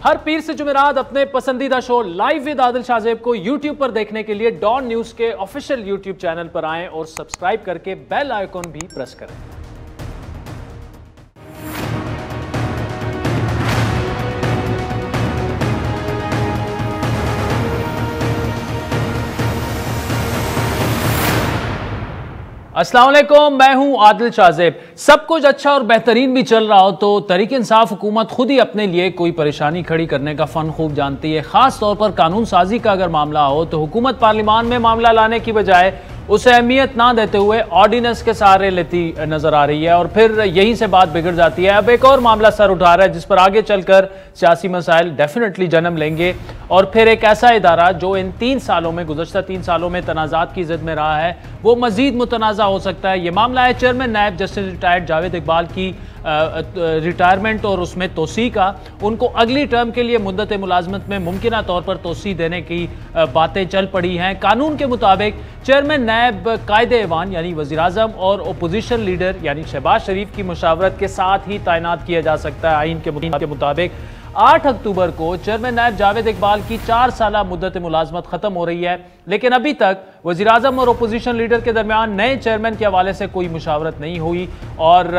हर पीर से जुमेरात अपने पसंदीदा show live with Adil Shahzeb को यूट्यूब पर देखने के लिए डॉन न्यूज के ऑफिशियल यूट्यूब चैनल पर आएं और सब्सक्राइब करके बेल आइकॉन भी प्रेस करें। अस्सलाम वालेकुम, मैं हूं आदिल शाहजेब। सब कुछ अच्छा और बेहतरीन भी चल रहा हो तो तहरीक इंसाफ हुकूमत खुद ही अपने लिए कोई परेशानी खड़ी करने का फन खूब जानती है। खास तौर पर कानून साजी का अगर मामला हो तो हुकूमत पार्लियामान में मामला लाने की बजाय उसे अहमियत ना देते हुए ऑर्डिनेंस के सहारे लेती नजर आ रही है और फिर यहीं से बात बिगड़ जाती है। अब एक और मामला सर उठा रहा है जिस पर आगे चलकर सियासी मसाइल डेफिनेटली जन्म लेंगे और फिर एक ऐसा इदारा जो इन गुज़श्ता 3 सालों में तनाज़ात की ज़िद में रहा है वो मजीद मुतनाज़ा हो सकता है। ये मामला है चेयरमैन नायब जस्टिस रिटायर्ड जावेद इकबाल की रिटायरमेंट और उसमें तोसी का। उनको अगली टर्म के लिए मुद्दत मुलाजमत में मुमकिना तौर पर तोसी देने की बातें चल पड़ी हैं। कानून के मुताबिक चेयरमैन नायब कायदे ऐवान यानी वज़ीर आज़म और अपोजिशन लीडर यानी शहबाज शरीफ की मुशावरत के साथ ही तैनात किया जा सकता है। आइन के मुताबिक 8 अक्टूबर को चेयरमैन नायब जावेद इकबाल की 4 साला मुद्दत मुलाजमत खत्म हो रही है, लेकिन अभी तक वज़ीर आज़म और अपोजिशन लीडर के दरमियान नए चेयरमैन के हवाले से कोई मुशावरत नहीं हुई और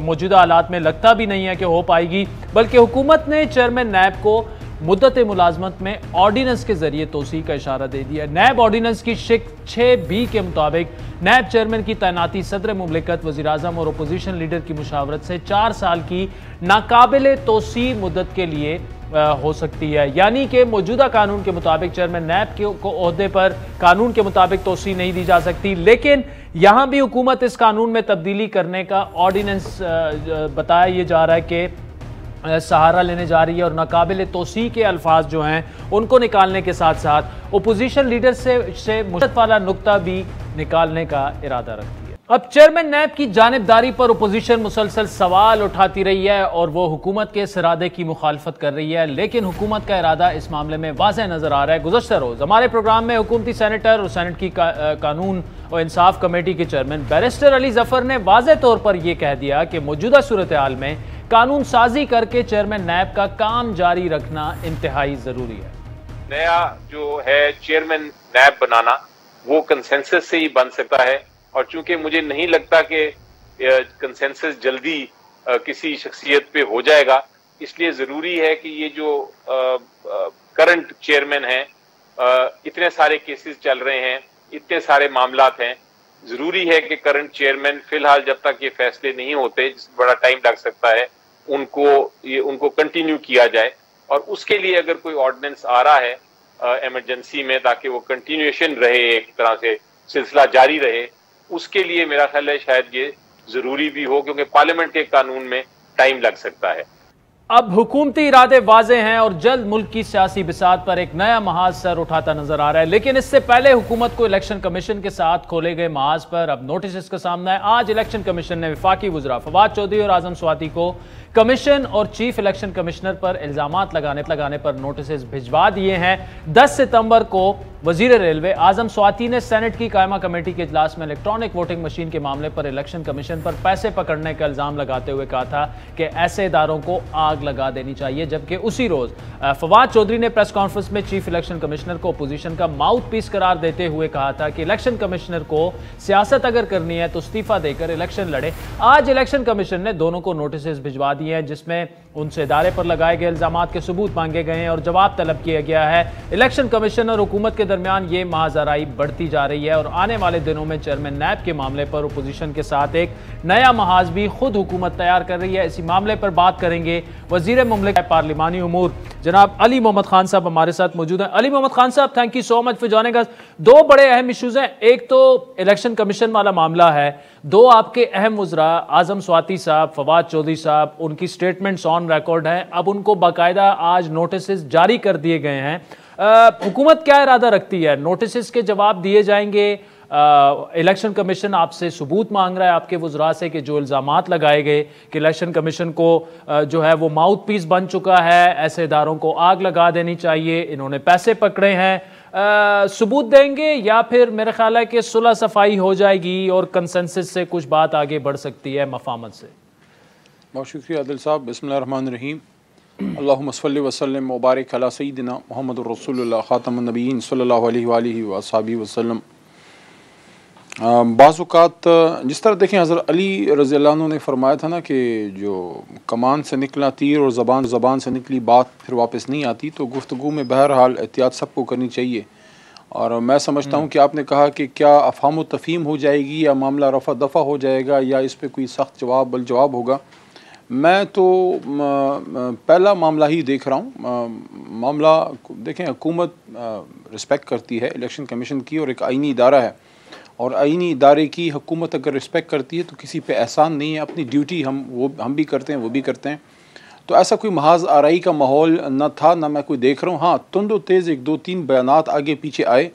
मौजूदा हालात में लगता भी नहीं है कि हो पाएगी। बल्कि हुकूमत ने चेयरमैन नायब को मुद्दत मुलाजमत में ऑर्डिनेंस के जरिए तोसी का इशारा दे दिया। नायब ऑर्डिनेंस की शिक 6B के मुताबिक नायब चेयरमैन की तैनाती सदर मुमलिकत वज़ीर आज़म और अपोजिशन लीडर की मुशावरत से 4 साल की नाकाबिले तोसी मुद्दत के लिए हो सकती है। यानी कि मौजूदा कानून के मुताबिक चेयरमैन नायब को ओहदे पर कानून के मुताबिक तोसी नहीं दी जा सकती, लेकिन यहां भी हुकूमत इस कानून में तब्दीली करने का ऑर्डिनेंस बताया ये जा रहा है कि सहारा लेने जा रही है और नाकाबिल तोसी के अल्फाज जो हैं उनको निकालने के साथ साथ अपोजिशन लीडर से मुशत वाला नुक्ता भी निकालने का इरादा रखती है। अब चेयरमैन नायब की जानिबदारी पर अपोजिशन मुसलसल सवाल उठाती रही है और वो हुकूमत के इस इरादे की मुखालफत कर रही है, लेकिन हुकूमत का इरादा इस मामले में वाज़ेह नजर आ रहा है। गुज़श्ता रोज हमारे प्रोग्राम में हुकूमती सेनेटर और सेनेट की कानून और इंसाफ कमेटी के चेयरमैन बैरिस्टर अली जफर ने वाज़ेह तौर पर यह कह दिया कि मौजूदा सूरत हाल में कानून साजी करके चेयरमैन नायब का काम जारी रखना इंतहाई जरूरी है। नया जो है चेयरमैन नायब बनाना वो कंसेंसस से ही बन सकता है और चूंकि मुझे नहीं लगता कि कंसेंसस जल्दी किसी शख्सियत पे हो जाएगा, इसलिए जरूरी है कि ये जो करंट चेयरमैन हैं, इतने सारे केसेस चल रहे हैं, इतने सारे मामलात हैं, जरूरी है कि करंट चेयरमैन फिलहाल जब तक ये फैसले नहीं होते, बड़ा टाइम लग सकता है, उनको कंटिन्यू किया जाए। और उसके लिए अगर कोई ऑर्डिनेंस आ रहा है इमरजेंसी में ताकि वो कंटिन्यूएशन रहे, एक तरह से सिलसिला जारी रहे, उसके लिए मेरा ख्याल है शायद ये जरूरी भी हो, क्योंकि पार्लियामेंट के कानून में टाइम लग सकता है। अब हुकूमती इरादे वाज़ेह हैं और जल्द मुल्क की सियासी बिसात पर एक नया महाज सर उठाता नजर आ रहा है, लेकिन इससे पहले हुकूमत को इलेक्शन कमीशन के साथ खोले गए महाज पर अब नोटिस इसका सामना है। आज इलेक्शन कमीशन ने वफाकी वज़रा फवाद चौधरी और आजम स्वाति को कमीशन और चीफ इलेक्शन कमिश्नर पर इल्जामात लगाने पर नोटिस भिजवा दिए हैं। 10 सितंबर को वजीर रेलवे आजम स्वाति ने सेनेट की कायमा कमेटी के इजलास में इलेक्ट्रॉनिक वोटिंग मशीन के मामले पर इलेक्शन कमीशन पर पैसे पकड़ने का इल्जाम लगाते हुए कहा था कि ऐसे इदारों को आग लगा देनी चाहिए, जबकि उसी रोज फवाद चौधरी ने प्रेस कॉन्फ्रेंस में चीफ इलेक्शन कमिश्नर को अपोजिशन का माउथ पीस करार देते हुए कहा था कि इलेक्शन कमिश्नर को सियासत अगर करनी है तो इस्तीफा देकर इलेक्शन लड़े। आज इलेक्शन कमीशन ने दोनों को नोटिस भिजवा दिए हैं जिसमें उनसे इदारे पर लगाए गए इल्जामात के सबूत मांगे गए हैं और जवाब तलब किया गया है। इलेक्शन कमीशन और हुकूमत के दरमियान ये महाजराई बढ़ती जा रही है और आने वाले दिनों में चेयरमैन नायब के मामले पर अपोजिशन के साथ एक नया महाज भी खुद हुकूमत तैयार कर रही है। इसी मामले पर बात करेंगे वजीर मुमलिकत पार्लिमानी उमूर जनाब अली मोहम्मद खान साहब हमारे साथ मौजूद हैं। अली मोहम्मद खान साहब, thank you so much for joining अस। 2 बड़े अहम इश्यूज हैं, एक तो इलेक्शन कमीशन वाला मामला है, 2 आपके अहम वज़रा आजम स्वाति साहब, फवाद चौधरी साहब, उनकी स्टेटमेंट्स ऑन रिकॉर्ड हैं, अब उनको बाकायदा आज नोटिस जारी कर दिए गए हैं। हुकूमत क्या इरादा रखती है? नोटिस के जवाब दिए जाएंगे? इलेक्शन कमीशन आपसे सबूत मांग रहा है आपके वज़रा से कि जो इल्ज़ामात लगाए गए कि इलेक्शन कमीशन को जो है वो माउथ पीस बन चुका है, ऐसे इदारों को आग लगा देनी चाहिए, इन्होंने पैसे पकड़े हैं, सबूत देंगे या फिर मेरा ख्याल है कि सुलह सफाई हो जाएगी और कंसेंसस से कुछ बात आगे बढ़ सकती है मफामत से? बहुत शुक्रिया आदिल साहब। बिस्मिल्लाहिर्रहमानिर्रहीम। अल्लाहुम्मा सल्लि व सल्लिम व बारिक अला सय्यिदिना मुहम्मदुर रसूलुल्लाह खातमुन नबिय्यीन सल्लल्लाहु अलैहि व अस्हाबिहि वसल्लम। बाज़ औक़ात जिस तरह देखें हज़रत अली रज़ियल्लाहु अन्हु ने फरमाया था ना कि जो कमान से निकला तीर और ज़बान से निकली बात फिर वापस नहीं आती, तो गुफ्तगू में बहरहाल एहतियात सबको करनी चाहिए। और मैं समझता हूँ कि आपने कहा कि क्या अफ़हाम व तफ़हीम हो जाएगी या मामला रफ़ा दफ़ा हो जाएगा या इस पर कोई सख्त जवाब बल जवाब होगा। मैं तो पहला मामला ही देख रहा हूँ। मामला देखें, हुकूमत रिस्पेक्ट करती है इलेक्शन कमीशन की और एक आइनी इदारा है, और आइनी इदारे की हुकूमत अगर रिस्पेक्ट करती है तो किसी पे एहसान नहीं है। अपनी ड्यूटी हम भी करते हैं, वो भी करते हैं। तो ऐसा कोई महाज आराई का माहौल न था, ना मैं कोई देख रहा हूँ। हाँ, तुंदो तेज़ एक दो तीन बयानात आगे पीछे आए।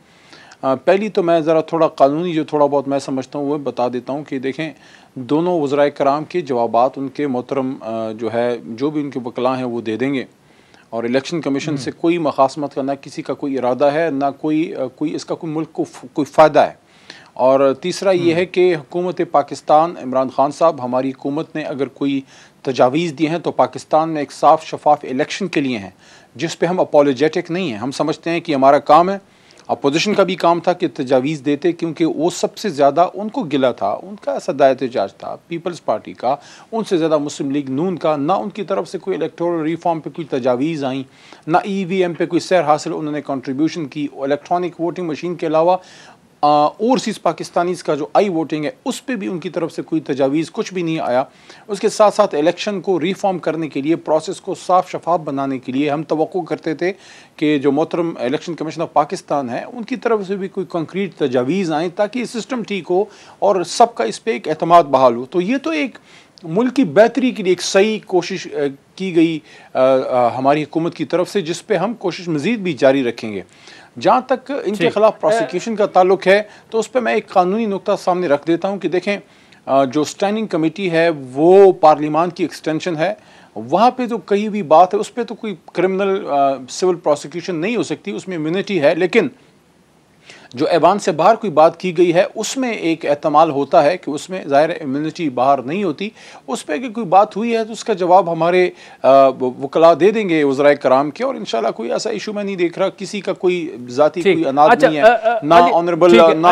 पहली तो मैं ज़रा थोड़ा कानूनी जो थोड़ा बहुत मैं समझता हूँ वो बता देता हूँ कि देखें, दोनों वज़राए कराम के जवाबात उनके मोहतरम जो है जो भी उनके वकला हैं वो दे देंगे, और इलेक्शन कमीशन से कोई मखासमत का ना किसी का कोई इरादा है, ना कोई इसका कोई मुल्क को कोई फ़ायदा है। और तीसरा ये है कि हुकूमत पाकिस्तान, इमरान खान साहब, हमारी हुकूमत ने अगर कोई तजावीज़ दिए हैं तो पाकिस्तान में एक साफ़ शफाफ इलेक्शन के लिए हैं, जिस पे हम अपोलोजेटिक नहीं हैं। हम समझते हैं कि हमारा काम है, अपोजिशन का भी काम था कि तजावीज़ देते, क्योंकि वो सबसे ज़्यादा उनको गिला था, उनका सदायत एजाज था पीपल्स पार्टी का, उनसे ज़्यादा मुस्लिम लीग नून का। ना उनकी तरफ से कोई इलेक्टोरल रिफॉर्म पे कोई तजावीज़ आई, ना EVM पे कोई सैर हासिल उन्होंने कंट्रीब्यूशन की। इलेक्ट्रॉनिक वोटिंग मशीन के अलावा ओवरसीज़ पाकिस्तानीज़ का जो आई वोटिंग है उस पर भी उनकी तरफ से कोई तजावीज़ कुछ भी नहीं आया। उसके साथ साथ इलेक्शन को रिफॉर्म करने के लिए, प्रोसेस को साफ शफाफ बनाने के लिए हम तवक्को करते थे कि जो मोहतरम इलेक्शन कमीशन ऑफ पाकिस्तान है उनकी तरफ से भी कोई कंक्रीट तजावीज़ आएँ ताकि सिस्टम ठीक हो और सबका इस पर एक एतमाद बहाल हो। तो ये तो एक मुल्क की बेहतरी के लिए एक सही कोशिश की गई हमारी हुकूमत की तरफ से, जिस पे हम कोशिश मज़ीद भी जारी रखेंगे। जहाँ तक इनके ख़िलाफ़ प्रोसिक्यूशन का ताल्लुक है तो उस पर मैं एक कानूनी नुक्ता सामने रख देता हूँ कि देखें, जो स्टैंडिंग कमेटी है वो पार्लियामान की एक्सटेंशन है। वहाँ पे जो कही हुई बात है उस पर तो कोई क्रिमिनल सिविल प्रोसिक्यूशन नहीं हो सकती, उसमें इम्यूनिटी है। लेकिन जो ऐवान से बाहर कोई बात की गई है उसमें एक एहतमाल होता है कि उसमें ज़ाहिर इम्यूनिटी बाहर नहीं होती। उस पर कोई बात हुई है तो उसका जवाब हमारे वकला दे देंगे वज़राए कराम के, और इंशाल्लाह कोई ऐसा इशू मैं नहीं देख रहा, किसी का कोई ज़ाती कोई अनाद नहीं है, ना ऑनरेबल ना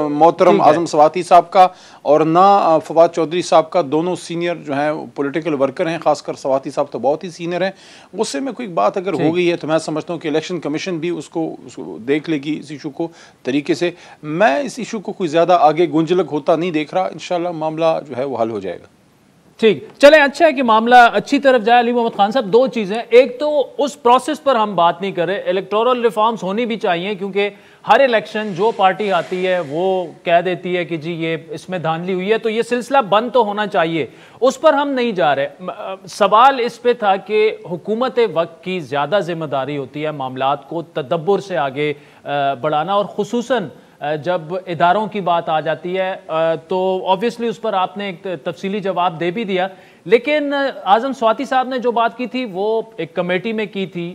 मोहतरम आज़म सवाती साहब का और ना फवाद चौधरी साहब का। दोनों सीनियर जो हैं पॉलिटिकल वर्कर हैं, खासकर सवाती साहब तो बहुत ही सीनियर हैं। गुस्से में कोई बात अगर हो गई है तो मैं समझता हूँ कि इलेक्शन कमीशन भी उसको देख लेगी इस इशू को तरीके से। मैं इस इशू को कोई ज़्यादा आगे गुंजलक होता नहीं देख रहा। इंशाल्लाह मामला जो है वो हल हो जाएगा। ठीक, चले, अच्छा है कि मामला अच्छी तरफ जाए। अली मोहम्मद खान साहब, दो चीज़ें, एक तो उस प्रोसेस पर हम बात नहीं कर रहे, इलेक्टोरल रिफॉर्म्स होनी भी चाहिए, क्योंकि हर इलेक्शन जो पार्टी आती है वो कह देती है कि जी ये इसमें धांधली हुई है, तो ये सिलसिला बंद तो होना चाहिए, उस पर हम नहीं जा रहे। सवाल इस पे था कि हुकूमत वक्त की ज़्यादा जिम्मेदारी होती है मामलात को तदब्बुर से आगे बढ़ाना, और खुसूसन जब इदारों की बात आ जाती है तो ऑब्वियसली उस पर आपने एक तफसीली जवाब दे भी दिया। लेकिन आज़म स्वाति साहब ने जो बात की थी वो एक कमेटी में की थी,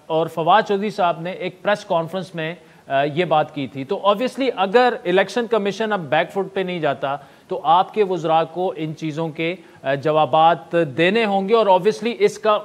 और फवाद चौधरी साहब ने एक प्रेस कॉन्फ्रेंस में ये बात की थी। तो ऑब्वियसली अगर इलेक्शन कमीशन अब बैकफुट पे नहीं जाता तो आपके वज़रा को इन चीज़ों के जवाबात देने होंगे, और ऑब्वियसली इसका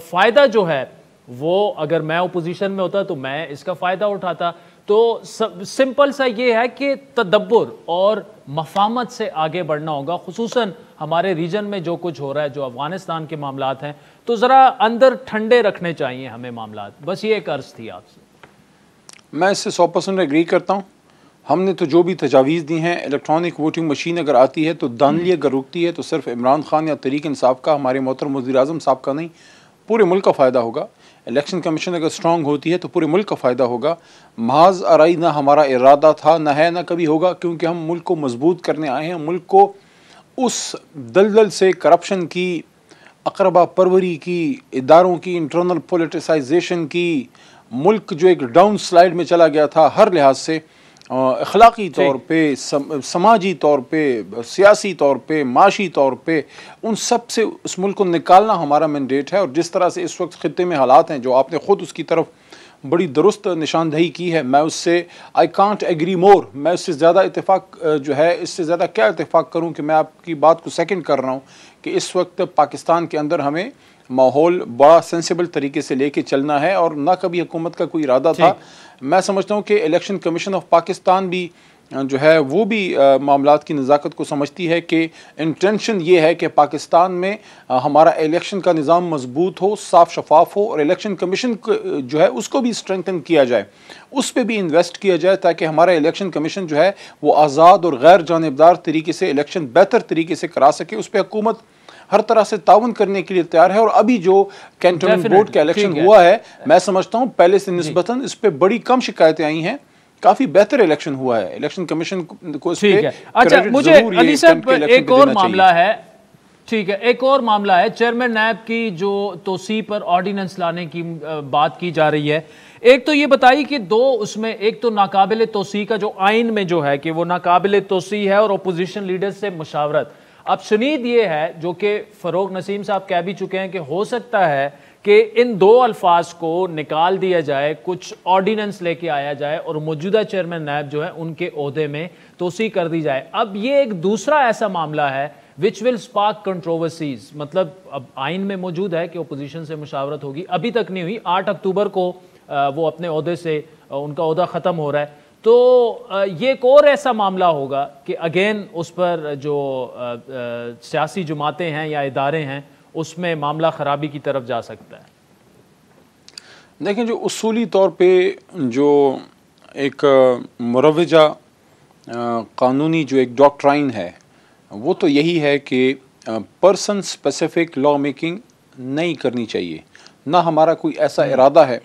फ़ायदा जो है वो, अगर मैं अपोजिशन में होता तो मैं इसका फ़ायदा उठाता। तो सिंपल सा ये है कि तदब्बुर और मफाहमत से आगे बढ़ना होगा, खुसूसन हमारे रीजन में जो कुछ हो रहा है, जो अफगानिस्तान के मामलात हैं, तो ज़रा अंदर ठंडे रखने चाहिए हमें मामलात। बस ये एक अर्ज़ थी आपसे। मैं इससे 100% एग्री करता हूँ। हमने तो जो भी तजावीज़ दी हैं, इलेक्ट्रॉनिक वोटिंग मशीन अगर आती है तो दानली अगर रुकती है तो सिर्फ इमरान खान या तहरीक इंसाफ का, हमारे मोहतरम वज़ीर आज़म साहब का नहीं, पूरे मुल्क का फ़ायदा होगा। इलेक्शन कमीशन अगर स्ट्रॉन्ग होती है तो पूरे मुल्क का फ़ायदा होगा। महाज आराई ना हमारा इरादा था, ना है, ना कभी होगा, क्योंकि हम मुल्क को मजबूत करने आए हैं। मुल्क को उस दलदल से, करप्शन की, अकरबा परवरी की, इदारों की इंटरनल पोलिटिसाइजेशन की, मुल्क जो एक डाउन स्लाइड में चला गया था हर लिहाज से, अखलाकी तौर पे, समाजी तौर पे, सियासी तौर पे, माशी तौर पे, उन सब से उस मुल्क को निकालना हमारा मैंडेट है। और जिस तरह से इस वक्त खित्ते में हालात हैं, जो आपने ख़ुद उसकी तरफ बड़ी दुरुस्त निशानदही की है। मैं उससे आई कांट एग्री मोर, मैं उससे ज़्यादा इत्तेफाक जो है, इससे ज़्यादा क्या इत्तेफाक करूं कि मैं आपकी बात को सेकंड कर रहा हूं कि इस वक्त पाकिस्तान के अंदर हमें माहौल बड़ा सेंसिबल तरीके से लेके चलना है और ना कभी हुकूमत का कोई इरादा था। मैं समझता हूँ कि इलेक्शन कमीशन ऑफ पाकिस्तान भी जो है वो भी मामलात की नज़ाकत को समझती है कि इंटेंशन ये है कि पाकिस्तान में हमारा इलेक्शन का निज़ाम मजबूत हो, साफ शफाफ हो और इलेक्शन कमीशन जो है उसको भी स्ट्रेंथन किया जाए, उस पर भी इन्वेस्ट किया जाए ताकि हमारा इलेक्शन कमीशन जो है वो आज़ाद और गैर जानिबदार तरीके से इलेक्शन बेहतर तरीके से करा सके। उस पर हुकूमत हर तरह से ताउन करने के लिए तैयार है। और अभी जो कैंटोनमेंट बोर्ड का इलेक्शन हुआ है, मैं समझता हूँ पहले से निस्बतन इस पर बड़ी कम शिकायतें आई हैं, काफी बेहतर इलेक्शन हुआ है। इलेक्शन कमीशन को इस पे अच्छा, मुझे अली साहब एक और मामला है, ठीक है, एक और मामला है, चेयरमैन नैब की जो तोसी पर ऑर्डिनेंस लाने की बात की जा रही है। एक तो ये बताइए कि दो उसमें, एक तो नाकाबिले तोसी का जो आइन में जो है कि वो नाकाबिले तोसी है और अपोजिशन लीडर्स से मुशावरत। अब शुनीद ये है जो कि फरोग नसीम साहब कह भी चुके हैं कि हो सकता है कि इन दो अल्फाज को निकाल दिया जाए, कुछ ऑर्डिनेंस लेके आया जाए और मौजूदा चेयरमैन नैब जो है उनके ओहदे में तोसी कर दी जाए। अब ये एक दूसरा ऐसा मामला है विच विल स्पार्क कंट्रोवर्सीज, मतलब अब आइन में मौजूद है कि अपोजिशन से मुशावरत होगी, अभी तक नहीं हुई, 8 अक्टूबर को वो अपने ओहदे से, उनका ओहदा ख़त्म हो रहा है, तो ये एक और ऐसा मामला होगा कि अगेन उस पर जो सियासी जमातें हैं या इदारे हैं उसमें मामला ख़राबी की तरफ जा सकता है। देखें, जो उसूली तौर पे जो एक मुरवजा कानूनी जो एक डॉक्ट्राइन है वो तो यही है कि पर्सन स्पेसिफिक लॉ मेकिंग नहीं करनी चाहिए। ना हमारा कोई ऐसा इरादा है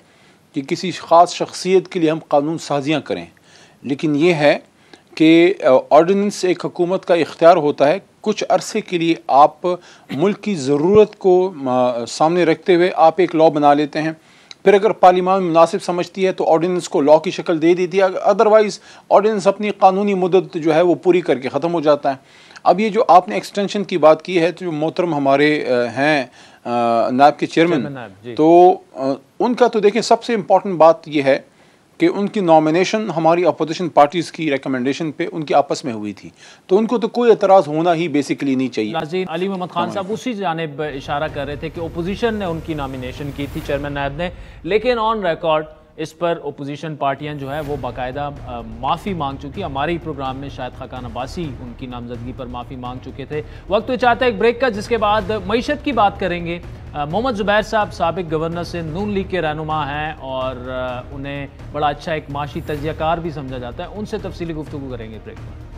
कि किसी ख़ास शख्सियत के लिए हम कानून साजियाँ करें, लेकिन ये है कि ऑर्डिनेंस एक हुकूमत का इख्तियार होता है। कुछ अरसे के लिए आप मुल्क की ज़रूरत को सामने रखते हुए आप एक लॉ बना लेते हैं, फिर अगर पार्लियामान मुनासिब समझती है तो ऑर्डिनेंस को लॉ की शक्ल दे देती है, अदरवाइज़ ऑर्डिनेंस अपनी कानूनी मुद्दत जो है वो पूरी करके ख़त्म हो जाता है। अब ये जो आपने एक्सटेंशन की बात की है, तो जो मोहतरम हमारे हैं नायब के चेयरमैन, तो उनका तो देखें सबसे इम्पॉर्टेंट बात यह है कि उनकी नॉमिनेशन हमारी अपोजिशन पार्टीज़ की रिकमेंडेशन पे उनकी आपस में हुई थी, तो उनको तो कोई एतराज़ होना ही बेसिकली नहीं चाहिए। नाज़रीन, अली मोहम्मद खान साहब उसी जानिब इशारा कर रहे थे कि अपोजिशन ने उनकी नॉमिनेशन की थी चेयरमैन नायब ने, लेकिन ऑन रिकॉर्ड इस पर अपोजिशन पार्टियां जो है वो बाकायदा माफ़ी मांग चुकी। हमारे ही प्रोग्राम में शायद खाकान अब्बासी उनकी नामजदगी पर माफ़ी मांग चुके थे। वक्त तो चाहता है एक ब्रेक का, जिसके बाद मईशत की बात करेंगे। मोहम्मद ज़ुबैर साहब साबिक गवर्नर से नून लीग के रहनुमा हैं और उन्हें बड़ा अच्छा एक माशी तजियाकार भी समझा जाता है, उनसे तफसीली गुफ्तगू करेंगे ब्रेक में।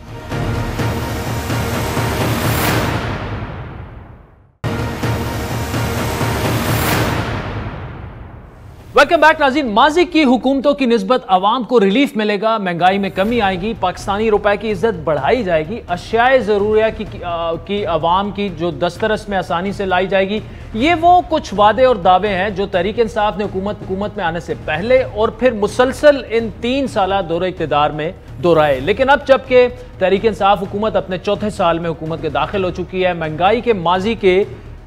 वेलकम बैक नाज़रीन। माजी की हुकूमतों की निस्बत आवाम को रिलीफ मिलेगा, महंगाई में कमी आएगी, पाकिस्तानी रुपए की इज्जत बढ़ाई जाएगी, अशियाए ज़रूरिया की आवाम की जो दस्तरस में आसानी से लाई जाएगी। ये वो कुछ वादे और दावे हैं जो तहरीक इंसाफ ने हुकूमत में आने से पहले और फिर मुसलसल इन 3 साल दौरे इक़्तिदार में दोहराए। लेकिन अब जबकि तहरीक इंसाफ हुकूमत अपने 4थे साल में हुकूमत के दाखिल हो चुकी है, महंगाई के माजी के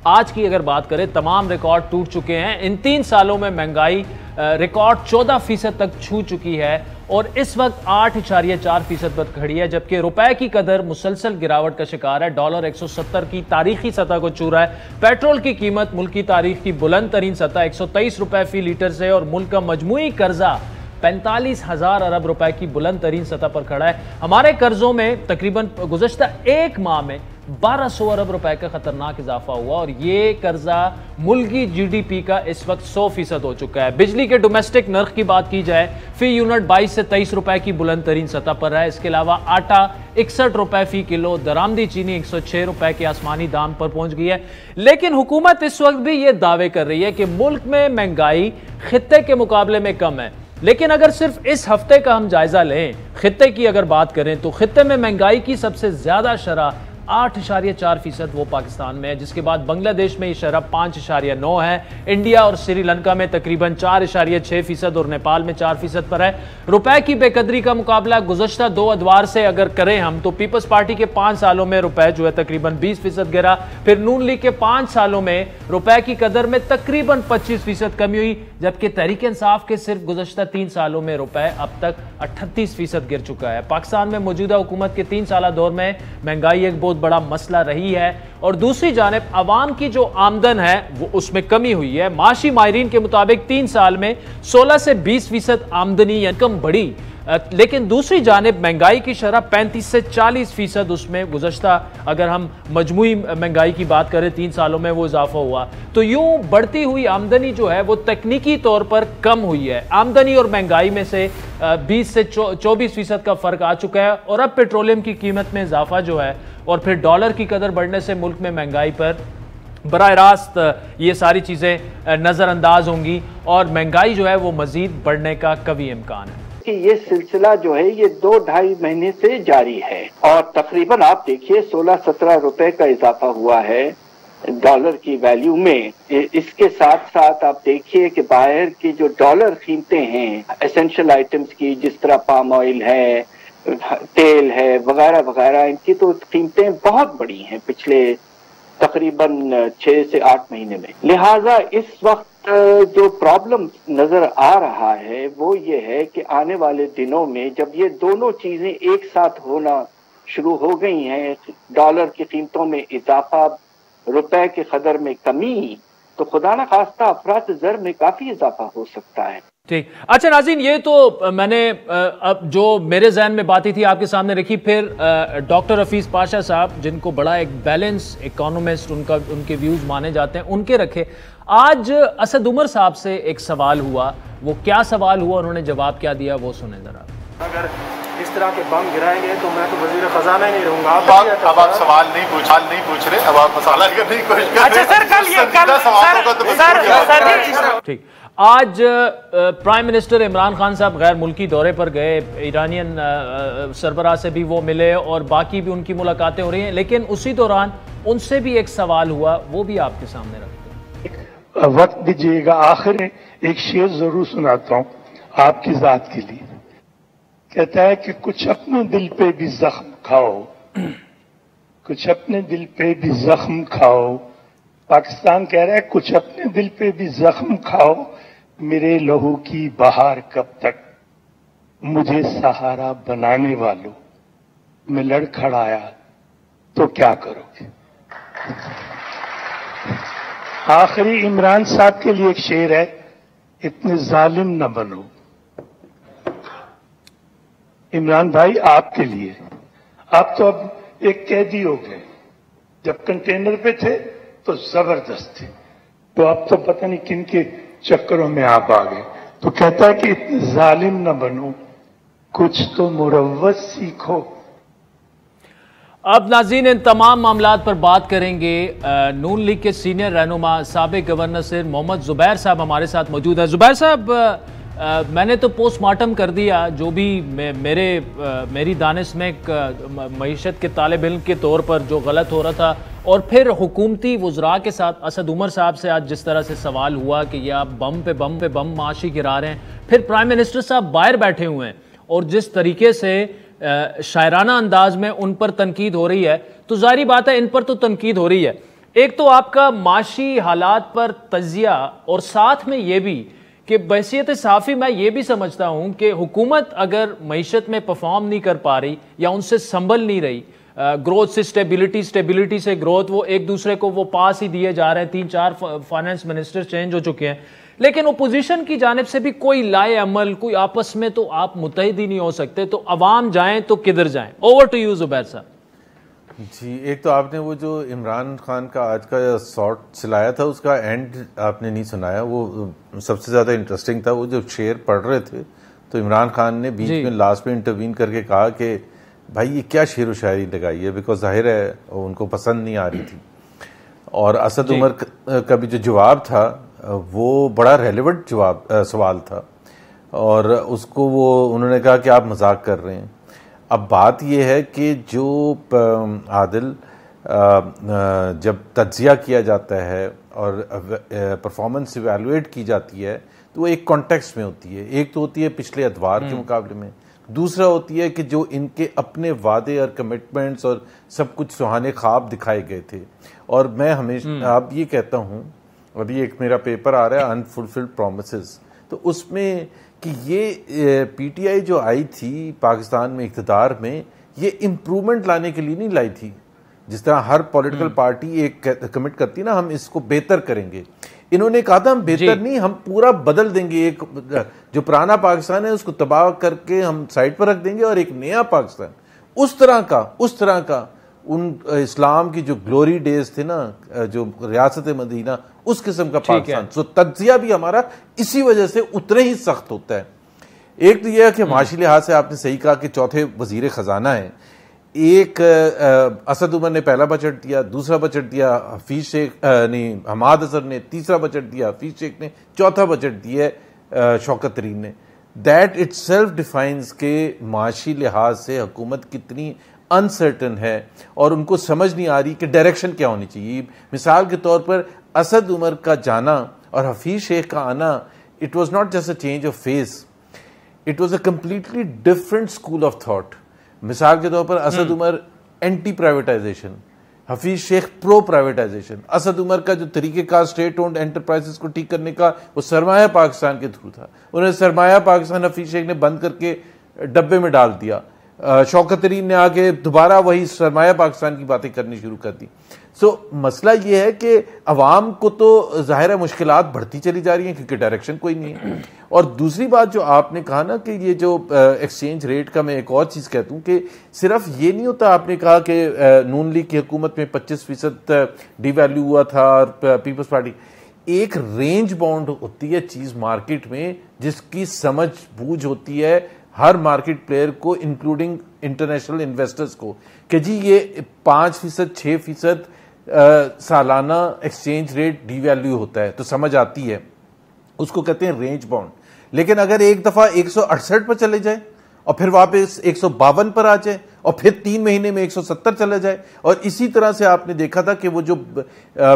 आज की अगर बात करें तमाम रिकॉर्ड टूट चुके हैं। इन 3 सालों में महंगाई रिकॉर्ड 14% तक छू चुकी है और इस वक्त 8.4% पर खड़ी है, जबकि रुपए की कदर मुसलसल गिरावट का शिकार है। डॉलर 170 की तारीखी सतह को छू रहा है। पेट्रोल की कीमत मुल्क की तारीख की बुलंद तरीन सतह 123 रुपए फी लीटर से और मुल्क का मजमूई कर्जा 45,000 अरब रुपए की बुलंद तरीन सतह पर खड़ा है। हमारे कर्जों में तकरीबन गुज़श्ता एक माह में 1200 अरब रुपए का खतरनाक इजाफा हुआ और ये कर्जा मुल्क की GDP का इस वक्त 100% हो चुका है। बिजली के डोमेस्टिक नर्ख की बात की जाए, फी यूनिट 22 से 23 रुपए की बुलंद तरीन सतह पर है। इसके अलावा आटा 61 रुपए फी किलो, दरामदी चीनी 106 रुपए के आसमानी दाम पर पहुंच गई है। लेकिन हुकूमत इस वक्त भी ये दावे कर रही है कि मुल्क में महंगाई खित्ते के मुकाबले में कम है। लेकिन अगर सिर्फ इस हफ्ते का हम जायजा लें, खित्ते की अगर बात करें तो खित्ते में महंगाई की सबसे ज्यादा शरह 8.4% वो पाकिस्तान में है, जिसके बाद बांग्लादेश में ये शरह 5.9 है। इंडिया और श्रीलंका में तकरीबन 4.6% और नेपाल में 4% पर है। रुपए की बेकदरी का मुकाबला गुज़श्ता 2 अदवार से अगर करें हम तो पीपल्स पार्टी के 5 सालों में रुपए जो है तकरीबन 20% गिरा, फिर नून लीग के 5 सालों में रुपए की कदर में तकरीबन 25% कमी हुई, जबकि तहरीक इंसाफ के सिर्फ गुज़श्ता 3 सालों में रुपए अब तक 38% गिर चुका है। पाकिस्तान में मौजूदा हुकूमत के 3 साल दौर में महंगाई एक बहुत बड़ा मसला रही है और दूसरी जानिब आवाम की जो आमदन है वो उसमें कमी हुई है। माशी माहिरीन के मुताबिक 3 साल में 16 से 20% आमदनी इनकम बढ़ी, लेकिन दूसरी जानिब महंगाई की शरह 35 से 40% उसमें गुज़श्ता अगर हम मजमूई महंगाई की बात करें 3 सालों में वो इजाफा हुआ। तो यूं बढ़ती हुई आमदनी जो है वो तकनीकी तौर पर कम हुई है। आमदनी और महंगाई में से 20 से 24% का फर्क आ चुका है और अब पेट्रोलियम की कीमत में इजाफा जो है और फिर डॉलर की कदर बढ़ने से मुल्क में महंगाई पर बराह रास्त ये सारी चीज़ें नज़रअंदाज होंगी और महंगाई जो है वो मज़ीद बढ़ने का कभी इम्कान है कि ये सिलसिला जो है ये 2-2.5 महीने से जारी है और तकरीबन आप देखिए 16-17 रुपए का इजाफा हुआ है डॉलर की वैल्यू में। इसके साथ साथ आप देखिए कि बाहर की जो डॉलर कीमतें हैं एसेंशियल आइटम्स की, जिस तरह पाम ऑयल है, तेल है, वगैरह वगैरह, इनकी तो कीमतें बहुत बड़ी हैं पिछले तकरीबन 6 से 8 महीने में। लिहाजा इस वक्त जो प्रॉब्लम नजर आ रहा है वो ये है कि आने वाले दिनों में जब ये दोनों चीजें एक साथ होना शुरू हो गई हैं, डॉलर की कीमतों में इजाफा, रुपए के कदर में कमी, तो खुदा न खास्ता अफरात ज़र में काफी इजाफा हो सकता है। ठीक, अच्छा नाज़रीन, ये तो मैंने अब जो मेरे जहन में बातें थी आपके सामने रखी। फिर डॉक्टर हफीज पाशा साहब जिनको बड़ा एक बैलेंस इकोनॉमिस्ट उनके व्यूज माने जाते हैं उनके रखे। आज असद उमर साहब से एक सवाल हुआ, वो क्या सवाल हुआ, उन्होंने जवाब क्या दिया, वो सुने जरा। अगर इस तरह के बम गिराएंगे तो मैं तो वजीर खजाना ही नहीं रहूंगा। अब आप सवाल नहीं पूछ रहे, अब आप मसाला करने की कोशिश कर रहे हैं। अच्छा सर, कल ये सर ठीक, आज प्राइम मिनिस्टर इमरान खान साहब गैर मुल्की दौरे पर गए, ईरानियन सरबराह से भी वो मिले और बाकी भी उनकी मुलाकातें हो रही हैं, लेकिन उसी दौरान उनसे भी एक सवाल हुआ, वो भी आपके सामने रखते हैं। वक्त दीजिएगा, आखिर में एक शेर जरूर सुनाता हूँ आपकी जात के लिए। कहता है कि कुछ अपने दिल पे भी जख्म खाओ, कुछ अपने दिल पे भी जख्म खाओ। पाकिस्तान कह रहा है कुछ अपने दिल पे भी जख्म खाओ, मेरे लहू की बहार कब तक, मुझे सहारा बनाने वालों, मैं लड़खड़ाया तो क्या करोगे। आखिरी इमरान साहब के लिए एक शेर है, इतने जालिम न बनो। इमरान भाई आपके लिए, आप तो अब एक कैदी हो गए, जब कंटेनर पे थे तो जबरदस्त थे, तो अब तो पता नहीं किन के चक्करों में आप आ गए। तो कहता है कि इतने जालिम न बनो, कुछ तो मुरव्वत सीखो। अब नाज़रीन इन तमाम मामलात पर बात करेंगे। नून लीग के सीनियर रहनुमा साबिक गवर्नर से मोहम्मद जुबैर साहब हमारे साथ मौजूद है। जुबैर साहब, मैंने तो पोस्टमार्टम कर दिया, जो भी मेरी दानिश में एक मईशत के तालिब इल्म के तौर पर जो गलत हो रहा था, और फिर हुकूमती वज़रा के साथ असद उमर साहब से आज जिस तरह से सवाल हुआ कि ये आप बम पे बम माशी गिरा रहे हैं, फिर प्राइम मिनिस्टर साहब बाहर बैठे हुए हैं और जिस तरीके से शायराना अंदाज में उन पर तनकीद हो रही है, तो जाहिर बात है इन पर तो तनकीद हो रही है। एक तो आपका माशी हालात पर तजिया, और साथ में ये भी कि बहसीत सहाफ़ी मैं ये भी समझता हूँ कि हुकूमत अगर मईशत में परफॉर्म नहीं कर पा रही या उनसे संभल नहीं रही, ग्रोथ से स्टेबिलिटी से ग्रोथ, वो एक दूसरे को वो पास ही दिए जा रहे हैं। 3-4 फाइनेंस मिनिस्टर चेंज हो चुके हैं, लेकिन ओपोजिशन की जानिब से भी कोई लाए अमल, कोई आपस में तो आप मुत्तहिद ही नहीं हो सकते, तो अवाम जाएं तो किधर जाएं। ओवर टू यू जुबैर साहब। जी, एक तो आपने वो जो इमरान खान का आज का शॉर्ट चलाया था उसका एंड आपने नहीं सुनाया, वो सबसे ज़्यादा इंटरेस्टिंग था। वो जब शेर पढ़ रहे थे तो इमरान खान ने बीच में लास्ट में इंटरवीन करके कहा कि भाई ये क्या शेर व शायरी लगाई है, बिकॉज जाहिर है उनको पसंद नहीं आ रही थी। और असद उमर का भी जो जवाब था वो बड़ा रेलेवेंट सवाल था, और उसको वो उन्होंने कहा कि आप मजाक कर रहे हैं। अब बात यह है कि जो आदिल जब तज्जिया किया जाता है और परफॉर्मेंस इवैल्यूएट की जाती है तो वो एक कॉन्टेक्स्ट में होती है। एक तो होती है पिछले अदवार के मुकाबले में, दूसरा होती है कि जो इनके अपने वादे और कमिटमेंट्स और सब कुछ सुहाने ख्वाब दिखाए गए थे। और मैं हमेशा अब ये कहता हूँ, अभी एक मेरा पेपर आ रहा है अनफुलफिल्ड प्रोमिसेस, तो उसमें कि ये पीटीआई जो आई थी पाकिस्तान में इक़्तिदार में, ये इम्प्रूवमेंट लाने के लिए नहीं लाई थी। जिस तरह हर पॉलिटिकल पार्टी एक कमिट करती है ना, हम इसको बेहतर करेंगे, इन्होंने कहा था हम बेहतर नहीं, हम पूरा बदल देंगे। एक जो पुराना पाकिस्तान है उसको तबाह करके हम साइड पर रख देंगे और एक नया पाकिस्तान, उस तरह का उन इस्लाम की जो ग्लोरी डेज थे ना, जो रियासत मदीना, उस किस्म का पाकिस्तान। तो तज्जिया भी हमारा इसी वजह से उतने ही सख्त होता है। एक तो यह है कि माशी लिहाज से आपने सही कहा कि चौथे वजीर खजाना है। एक असद उमर ने पहला बजट दिया, दूसरा बजट दिया हफीज शेख नहीं हमाद अजहर ने, तीसरा बजट दिया हफीज शेख ने, चौथा बजट दिया शौकत तरीन ने। दैट इटसेल्फ डिफाइंस के माशी लिहाज से हुकूमत कितनी अनसर्टन है और उनको समझ नहीं आ रही कि डायरेक्शन क्या होनी चाहिए। मिसाल के तौर पर असद उमर का जाना और हफीज शेख का आना, it was not just a change of face, it was a completely different school of thought. मिसाल के तौर पर Asad Umar anti privatisation, Hafeez Shaikh pro privatisation. Asad Umar का जो तरीक़ेकार स्टेट ओन्ड एंटरप्राइजेस को ठीक करने का, वो सरमाया पाकिस्तान के थ्रू था। उन्हें सरमाया पाकिस्तान हफीज शेख ने बंद करके डब्बे में डाल दिया। शौकत तरीन ने आगे दोबारा वही सरमाया पाकिस्तान की बातें करनी शुरू कर दी। सो मसला ये है कि अवाम को तो ज़ाहिर है मुश्किलात बढ़ती चली जा रही हैं क्योंकि डायरेक्शन कोई नहीं है। और दूसरी बात जो आपने कहा ना कि ये जो एक्सचेंज रेट का, मैं एक और चीज़ कहता हूँ कि सिर्फ ये नहीं होता। आपने कहा कि नून लीग की हुकूमत में 25% डिवैल्यू हुआ था और पीपल्स पार्टी, एक रेंज बाउंड होती है चीज़ मार्केट में जिसकी समझ बूझ होती है हर मार्केट प्लेयर को, इंक्लूडिंग इंटरनेशनल इन्वेस्टर्स को, कि जी ये 5%, 6% सालाना एक्सचेंज रेट डिवैल्यू होता है, तो समझ आती है, उसको कहते हैं रेंज बाउंड। लेकिन अगर एक दफा 168 पर चले जाए और फिर वापस 152 पर आ जाए और फिर 3 महीने में 170 चले जाए, और इसी तरह से आपने देखा था कि वो जो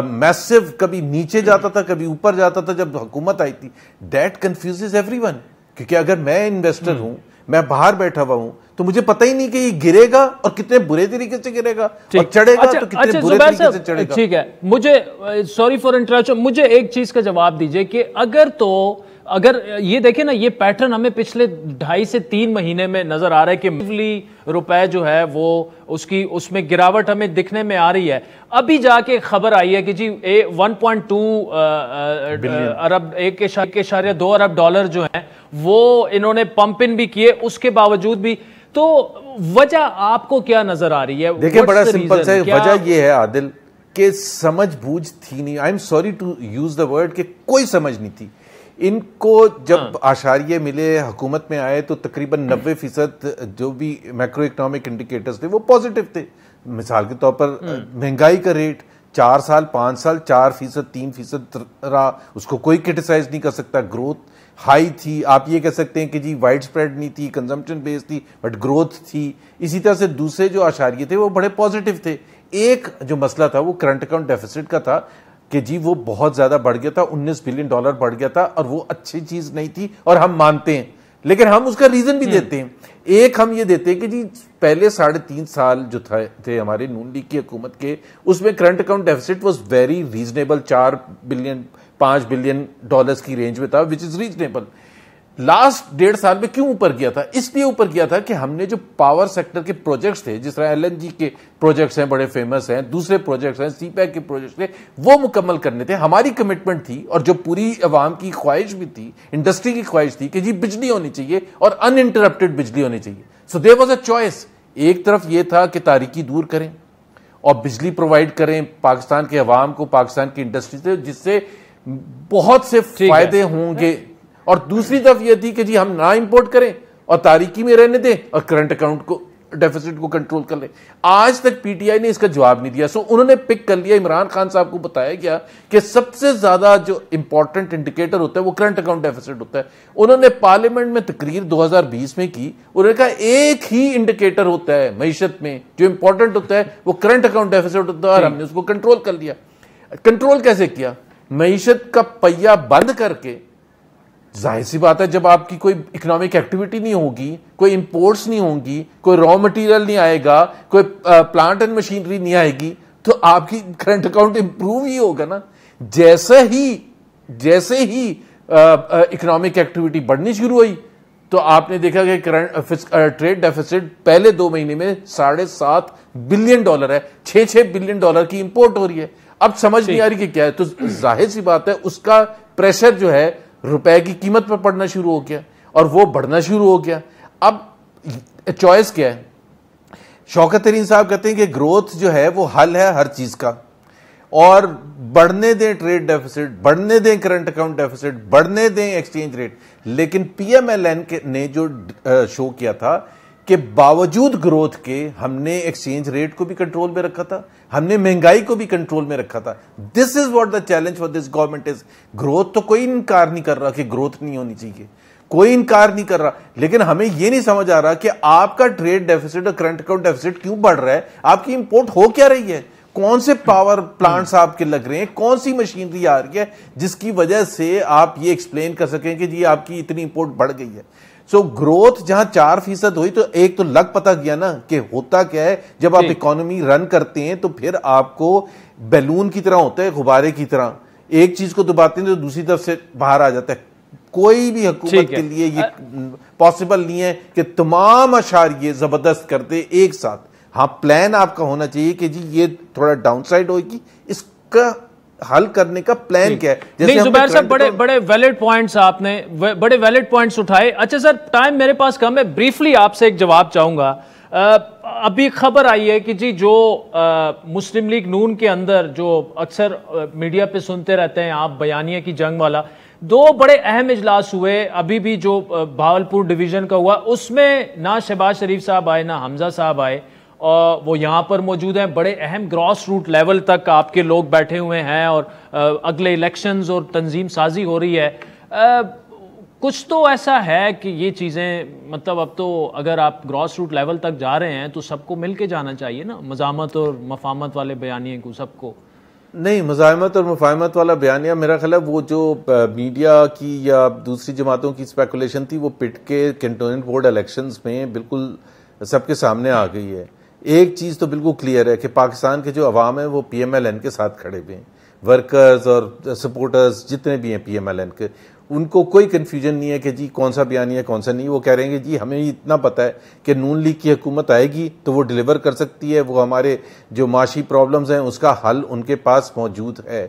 मैसिव कभी नीचे जाता था कभी ऊपर जाता था जब हुकूमत आई थी, दैट कंफ्यूजेस एवरीवन। क्योंकि अगर मैं इन्वेस्टर हूं, मैं बाहर बैठा हुआ हूं, तो मुझे पता ही नहीं कि ये गिरेगा और कितने बुरे तरीके से गिरेगा और चढ़ेगा तो कितने बुरे तरीके से चढ़ेगा। ठीक है, मुझे सॉरी फॉर इंटरप्शन, मुझे एक चीज का जवाब दीजिए कि अगर ये देखें ना, ये पैटर्न हमें पिछले 2.5 से 3 महीने में नजर आ रहा है कि रुपए जो है वो उसमें गिरावट हमें दिखने में आ रही है। अभी जाके खबर आई है कि जी 1.2 अरब 1.2 अरब डॉलर जो है वो इन्होंने पंप इन भी किए, उसके बावजूद भी। तो वजह आपको क्या नजर आ रही है? देखिए बड़ा सिंपल सा वजह ये है आदिल कि समझ बूझ थी नहीं। I am sorry to use the word कि कोई समझ नहीं थी इनको। जब आशारिये मिले, हुकूमत में आए, तो तकरीबन 90% जो भी मैक्रो इकोनॉमिक इंडिकेटर्स थे वो पॉजिटिव थे। मिसाल के तौर पर महंगाई का रेट 4 साल 5 साल 4%, 3% रहा, उसको कोई क्रिटिसाइज नहीं कर सकता। ग्रोथ हाई थी, आप ये कह सकते हैं कि जी वाइड स्प्रेड नहीं थी, कंजम्पशन बेस्ड थी, बट ग्रोथ थी। इसी तरह से दूसरे जो आशारिये थे वो बड़े पॉजिटिव थे। एक जो मसला था वो करंट अकाउंट डेफिसिट का था कि जी वो बहुत ज्यादा बढ़ गया था, $19 बिलियन बढ़ गया था, और वो अच्छी चीज नहीं थी और हम मानते हैं, लेकिन हम उसका रीजन भी देते हैं। एक हम ये देते हैं कि जी पहले 3.5 साल जो थे हमारे नून लीग की हुकूमत के, उसमें current account deficit was very reasonable, 4 billion 5 billion dollars की रेंज में था, विच इज रीजनेबल। लास्ट 1.5 साल में क्यों ऊपर गया था? इसलिए ऊपर गया था कि हमने जो पावर सेक्टर के प्रोजेक्ट्स थे, जिस तरह एलएनजी के प्रोजेक्ट्स हैं, बड़े फेमस हैं, दूसरे प्रोजेक्ट्स हैं, सीपैक के प्रोजेक्ट्स थे, वो मुकम्मल करने थे। हमारी कमिटमेंट थी और जो पूरी अवाम की ख्वाहिश भी थी, इंडस्ट्री की ख्वाहिश थी कि जी बिजली होनी चाहिए और अनइंटरप्टेड बिजली होनी चाहिए। So there was a choice. एक तरफ ये था कि तारीकी दूर करें और बिजली प्रोवाइड करें पाकिस्तान के अवाम को, पाकिस्तान की इंडस्ट्री से, जिससे बहुत से फायदे होंगे, और दूसरी तरफ यह थी कि जी हम ना इंपोर्ट करें और तारीकी में रहने दें और करंट अकाउंट को डेफिसिट को कंट्रोल कर ले। आज तक पीटीआई ने इसका जवाब नहीं दिया। सो उन्होंने पिक कर लिया, इमरान खान साहब को बताया गया कि सबसे ज्यादा जो इंपॉर्टेंट इंडिकेटर होता है वो करंट अकाउंट डेफिसिट होता है। उन्होंने पार्लियामेंट में तकरीर 2020 में की, उन्होंने कहा एक ही इंडिकेटर होता है मईशत में जो इंपॉर्टेंट होता है वो करंट अकाउंट डेफिसिट होता है, और हमने उसको कंट्रोल कर लिया। कंट्रोल कैसे किया? मईशत का पहिया बंद करके। जाहिर सी बात है, जब आपकी कोई इकोनॉमिक एक्टिविटी नहीं होगी, कोई इंपोर्ट्स नहीं होंगी, कोई रॉ मटेरियल नहीं आएगा, कोई प्लांट एंड मशीनरी नहीं आएगी, तो आपकी करंट अकाउंट इंप्रूव ही होगा ना। जैसे ही इकोनॉमिक एक्टिविटी बढ़नी शुरू हुई तो आपने देखा कि करंट ट्रेड डेफिसिट पहले 2 महीने में $7.5 बिलियन है, $6 बिलियन की इंपोर्ट हो रही है। अब समझ नहीं आ रही कि क्या है, तो जाहिर सी बात है उसका प्रेशर जो है रुपए की कीमत पर पड़ना शुरू हो गया और वो बढ़ना शुरू हो गया। अब चॉइस क्या है? शौकत तरीन साहब कहते हैं कि ग्रोथ जो है वो हल है हर चीज का, और बढ़ने दें ट्रेड डेफिसिट, बढ़ने दें करंट अकाउंट डेफिसिट, बढ़ने दें एक्सचेंज रेट। लेकिन पीएमएलएन ने जो शो किया था कि बावजूद ग्रोथ के हमने एक्सचेंज रेट को भी कंट्रोल में रखा था, हमने महंगाई को भी कंट्रोल में रखा था। This is what the challenge for this government is. Growth तो कोई इनकार नहीं कर रहा कि ग्रोथ नहीं होनी चाहिए, कोई इनकार नहीं कर रहा, लेकिन हमें यह नहीं समझ आ रहा कि आपका ट्रेड डेफिसिट और करंट अकाउंट डेफिसिट क्यों बढ़ रहा है, आपकी इंपोर्ट हो क्या रही है, कौन से पावर प्लांट्स आपके लग रहे हैं, कौन सी मशीनरी आ रही है जिसकी वजह से आप ये एक्सप्लेन कर सकें कि जी आपकी इतनी इंपोर्ट बढ़ गई है। सो ग्रोथ जहां 4% हुई तो एक तो लग पता गया ना कि होता क्या है। जब आप इकोनॉमी रन करते हैं तो फिर आपको बैलून की तरह होता है, गुब्बारे की तरह, एक चीज को दबाते हैं तो दूसरी तरफ से बाहर आ जाता है। कोई भी हुकूमत के लिए ये पॉसिबल नहीं है कि तमाम अशारिये जबरदस्त कर दे एक साथ। हाँ, प्लान आपका होना चाहिए कि जी ये थोड़ा डाउनसाइड होगी, इसका हल करने का प्लान क्या है। नहीं जुबैर साहब, बड़े वैलिड पॉइंट्स आपने, बड़े वैलिड पॉइंट्स उठाए। अच्छा सर, टाइम मेरे पास कम है, ब्रीफली आपसे एक जवाब चाहूंगा। अभी खबर आई है कि जी जो मुस्लिम लीग नून के अंदर जो अक्सर मीडिया पे सुनते रहते हैं आप, बयानिया की जंग वाला, 2 बड़े अहम इजलास हुए अभी भी जो भावलपुर डिवीजन का हुआ, उसमें ना शहबाज शरीफ साहब आए ना हमजा साहब आए, और वो यहाँ पर मौजूद हैं। बड़े अहम ग्रॉस रूट लेवल तक आपके लोग बैठे हुए हैं और अगले इलेक्शंस और तंजीम साजी हो रही है। कुछ तो ऐसा है कि ये चीज़ें, मतलब अब तो अगर आप ग्रॉस रूट लेवल तक जा रहे हैं तो सबको मिल के जाना चाहिए ना, मज़ामत और मफामत वाले बयानिए को सबको। नहीं, मज़ामत और मुफाहमत वाला बयानिया मेरा ख्याल है वो जो मीडिया की या दूसरी जमातों की स्पेकुलेशन थी वो पिट के कैंटोनमेंट बोर्ड इलेक्शंस में बिल्कुल सबके सामने आ गई है। एक चीज़ तो बिल्कुल क्लियर है कि पाकिस्तान के जो अवाम है वो पीएमएलएन के साथ खड़े हुए हैं, वर्कर्स और सपोर्टर्स जितने भी हैं पीएमएलएन के, उनको कोई कन्फ्यूजन नहीं है कि जी कौन सा बयान है कौन सा नहीं। वो कह रहे हैं कि जी हमें इतना पता है कि नून लीग की हुकूमत आएगी तो वो डिलीवर कर सकती है, वो हमारे जो माशी प्रॉब्लम्स हैं उसका हल उनके पास मौजूद है।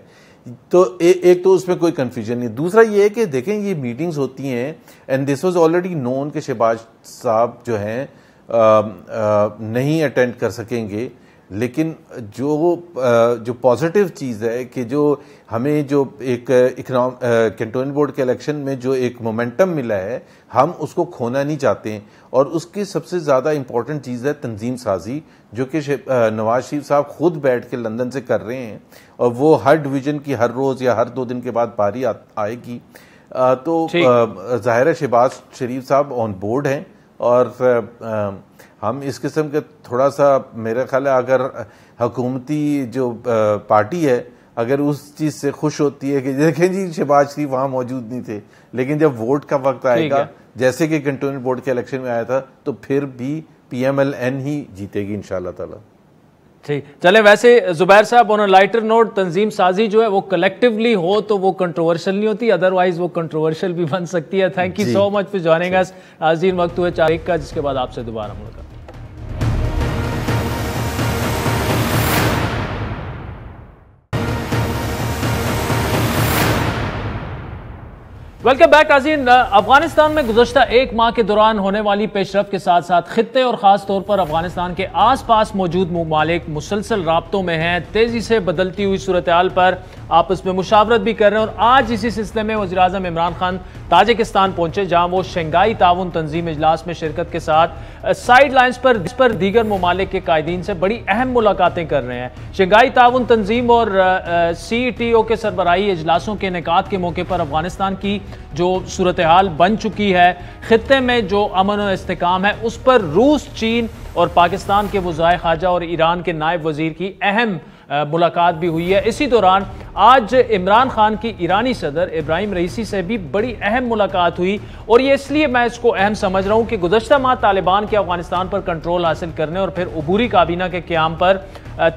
तो एक तो उसमें कोई कन्फ्यूजन नहीं। दूसरा ये है कि देखें ये मीटिंग्स होती हैं and this was already known कि शहबाज साहब जो हैं नहीं अटेंड कर सकेंगे, लेकिन जो पॉजिटिव चीज़ है कि जो हमें जो एक कैंटोनमेंट बोर्ड के इलेक्शन में जो एक मोमेंटम मिला है हम उसको खोना नहीं चाहते हैं। और उसकी सबसे ज़्यादा इंपॉर्टेंट चीज़ है तंजीम साजी, जो कि नवाज शरीफ साहब खुद बैठ के लंदन से कर रहे हैं, और वो हर डिवीज़न की हर रोज़ या हर 2 दिन के बाद बारी आएगी। तो ज़ाहिर है शहबाज शरीफ साहब ऑन बोर्ड हैं, और हम इस किस्म के थोड़ा सा मेरा ख्याल है अगर हुकूमती जो पार्टी है अगर उस चीज़ से खुश होती है कि देखें जी शहबाज शरीफ वहाँ मौजूद नहीं थे, लेकिन जब वोट का वक्त आएगा जैसे कि कैंटोनमेंट बोर्ड के इलेक्शन में आया था तो फिर भी पीएमएलएन ही जीतेगी इंशाल्लाह ताला। ठीक, चले वैसे जुबैर साहब, ऑन अ लाइटर नोट, तंजीम साजी जो है वो कलेक्टिवली हो तो वो कंट्रोवर्शियल नहीं होती, अदरवाइज वो कंट्रोवर्शियल भी बन सकती है। Thank you so much for joining अस। नाज़रीन, वक्त हुआ 4 का, जिसके बाद आपसे दोबारा मुलाकात। वेलकम बैक नाज़रीन। अफगानिस्तान में गुज़श्ता 1 माह के दौरान होने वाली पेशरफ के साथ साथ खित्ते और ख़ास तौर पर अफगानिस्तान के आस पास मौजूद ममालिक मुसलसल राब्तों में हैं। तेज़ी से बदलती हुई सूरत हाल पर आपस में मुशावरत भी कर रहे हैं। और आज इसी सिलसिले में वज़ीर-ए-आज़म इमरान खान ताजिकिस्तान पहुंचे, जहां वो शंघाई ताउन तंजीम इजलास में शिरकत के साथ साइड लाइन्स पर दीगर ममालिक के कायदीन से बड़ी अहम मुलाकातें कर रहे हैं। शंघाई ताउन तंजीम और CETO के सरबराही इजलासों के इनेकाद के मौके पर अफगानिस्तान की जो सूरत हाल बन चुकी है, खित्ते में जो अमन और इस्तेकाम है, उस पर रूस, चीन और पाकिस्तान के वज़ाए ख़ारजा और ईरान के नायब वज़ीर की अहम मुलाकात भी हुई है। इसी दौरान आज इमरान खान की ईरानी सदर इब्राहिम रईसी से भी बड़ी अहम मुलाकात हुई। और ये इसलिए मैं इसको अहम समझ रहा हूँ कि गुज़श्ता माह तालिबान के अफगानिस्तान पर कंट्रोल हासिल करने और फिर अबूरी काबीना के क़याम पर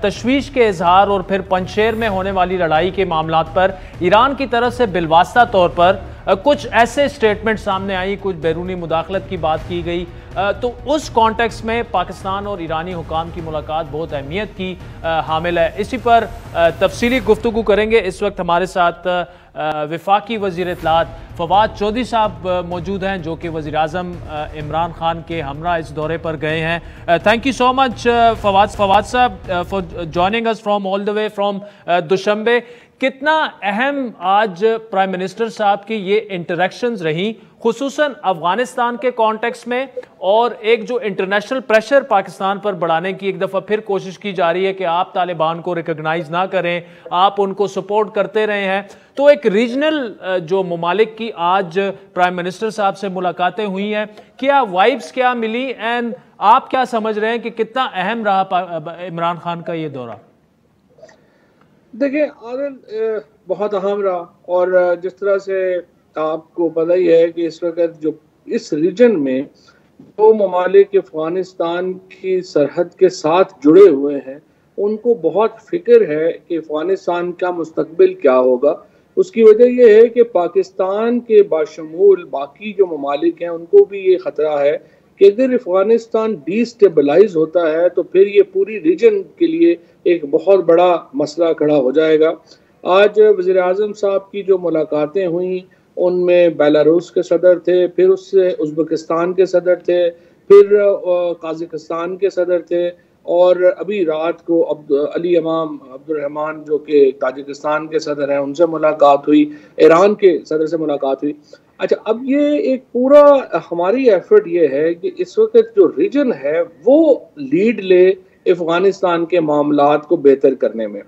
तशवीश के इजहार और फिर पंजशेर में होने वाली लड़ाई के मामलात पर ईरान की तरफ से बिलवास्ता तौर पर कुछ ऐसे स्टेटमेंट सामने आई, कुछ बैरूनी मुदाखलत की बात की गई। तो उस कॉन्टेक्स्ट में पाकिस्तान और ईरानी हुकाम की मुलाकात बहुत अहमियत की हामिल है। इसी पर तफसीली गुफ्तगू करेंगे। इस वक्त हमारे साथ वफाकी वज़ीर इत्तलात फवाद चौधरी साहब मौजूद हैं, जो कि वज़ीर-ए-आज़म इमरान खान के हमरा इस दौरे पर गए हैं। Thank you so much Fawad sahab for joining us from all the way from Dushanbe. कितना अहम आज प्राइम मिनिस्टर साहब की ये इंटरेक्शंस रही, खुसूसन अफगानिस्तान के कॉन्टेक्स्ट में, और एक जो इंटरनेशनल प्रेशर पाकिस्तान पर बढ़ाने की एक दफ़ा फिर कोशिश की जा रही है कि आप तालिबान को रिकॉग्नाइज ना करें, आप उनको सपोर्ट करते रहे हैं। तो एक रीजनल जो ममालिक की आज प्राइम मिनिस्टर साहब से मुलाकातें हुई हैं, क्या वाइब्स क्या मिली, एंड आप क्या समझ रहे हैं कि कितना अहम रहा इमरान खान का ये दौरा? देखिए आदिल, बहुत अहम रहा। और जिस तरह से आपको पता ही है कि इस वक्त जो इस रीजन में दो ममालिक अफगानिस्तान की सरहद के साथ जुड़े हुए हैं, उनको बहुत फिक्र है कि अफगानिस्तान का मुस्तकबिल क्या होगा। उसकी वजह यह है कि पाकिस्तान के बाशमूल बाकी जो ममालिक हैं उनको भी ये ख़तरा है कि अगर अफगानिस्तान डिस्टेबलाइज होता है तो फिर ये पूरी रीजन के लिए एक बहुत बड़ा मसला खड़ा हो जाएगा। आज वज़ीर-ए-आज़म साहब की जो मुलाकातें हुई उनमें बेलारूस के सदर थे, फिर उससे उज़्बेकिस्तान के सदर थे, फिर काज़ाकिस्तान के सदर थे, और अभी रात को अली इमाम अब्दुर्रहमान जो कि ताजिकिस्तान के सदर हैं उनसे मुलाकात हुई, ईरान के सदर से मुलाकात हुई। अच्छा, अब ये एक पूरा हमारी एफर्ट ये है कि इस वक्त जो रीजन है वो लीड ले अफगानिस्तान के मामलात को बेहतर करने में।